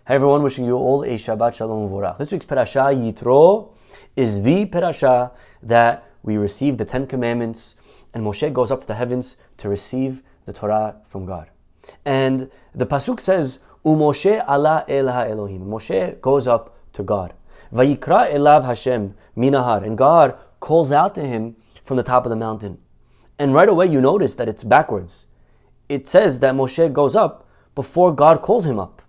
Hi everyone, wishing you all a Shabbat Shalom Uvorach. This week's Parasha, Yitro, is the Parasha that we receive the 10 Commandments, and Moshe goes up to the heavens to receive the Torah from God. And the Pasuk says, Moshe ala el ha-Elohim. Moshe goes up to God. Vayikra elav Hashem minahar. And God calls out to him from the top of the mountain. And right away you notice that it's backwards. It says that Moshe goes up before God calls him up.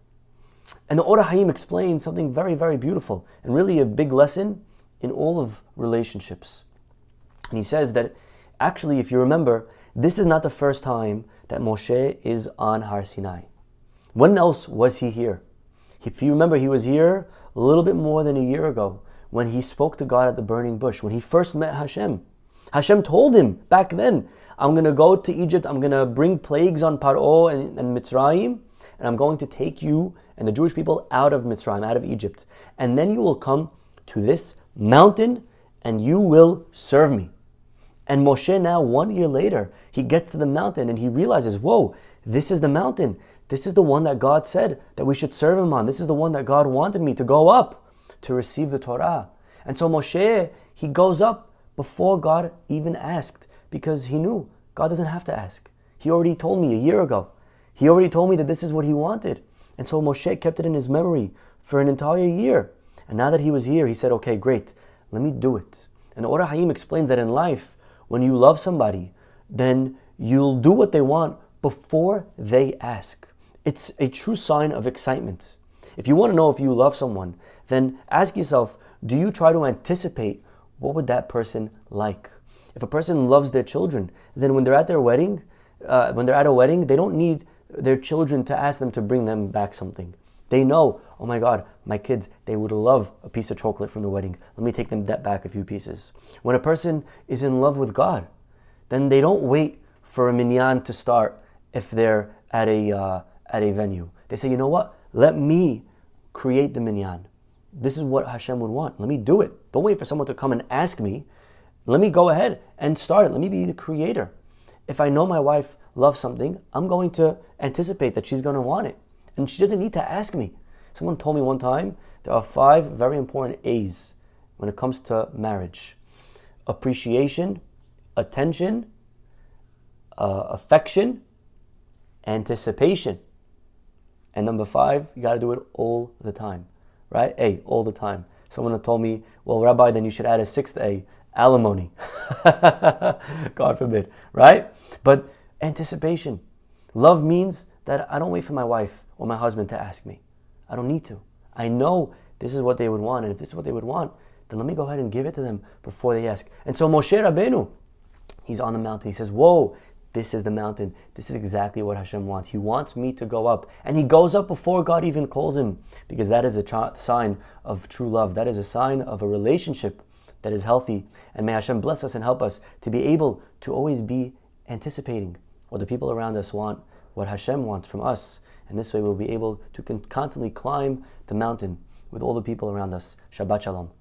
And the Or HaHaim explains something very, very beautiful and really a big lesson in all of relationships. And he says that actually, if you remember, this is not the first time that Moshe is on Har Sinai. When else was he here? If you remember, he was here a little bit more than a year ago when he spoke to God at the burning bush, when he first met Hashem. Hashem told him back then, I'm going to go to Egypt, I'm going to bring plagues on Paro and Mitzrayim, and I'm going to take you and the Jewish people out of Mitzrayim, out of Egypt. And then you will come to this mountain and you will serve me. And Moshe now, 1 year later, he gets to the mountain and he realizes, whoa, this is the mountain. This is the one that God said that we should serve him on. This is the one that God wanted me to go up to receive the Torah. And so Moshe, he goes up before God even asked, because he knew God doesn't have to ask. He already told me a year ago. He already told me that this is what he wanted. And so Moshe kept it in his memory for an entire year. And now that he was here, he said, okay, great, let me do it. And the Or HaHaim explains that in life, when you love somebody, then you'll do what they want before they ask. It's a true sign of excitement. If you want to know if you love someone, then ask yourself, do you try to anticipate what would that person like? If a person loves their children, then when they're at their wedding, they don't need their children to ask them to bring them back something. They know, oh my God, my kids, they would love a piece of chocolate from the wedding. Let me take them back a few pieces. When a person is in love with God, then they don't wait for a minyan to start if they're at a venue. They say, you know what? Let me create the minyan. This is what Hashem would want. Let me do it. Don't wait for someone to come and ask me. Let me go ahead and start it. Let me be the creator. If I know my wife loves something, I'm going to anticipate that she's going to want it. And she doesn't need to ask me. Someone told me one time, there are 5 very important A's when it comes to marriage. Appreciation, attention, affection, anticipation. And number 5, you got to do it all the time. Right? A, all the time. Someone had told me, well, Rabbi, then you should add a 6th A, alimony. God forbid. Right? But anticipation. Love means that I don't wait for my wife or my husband to ask me. I don't need to. I know this is what they would want, and if this is what they would want, then let me go ahead and give it to them before they ask. And so Moshe Rabbeinu, he's on the mountain. He says, whoa, this is the mountain. This is exactly what Hashem wants. He wants me to go up. And he goes up before God even calls him, because that is a sign of true love. That is a sign of a relationship that is healthy. And may Hashem bless us and help us to be able to always be anticipating what the people around us want, what Hashem wants from us. And this way we'll be able to constantly climb the mountain with all the people around us. Shabbat Shalom.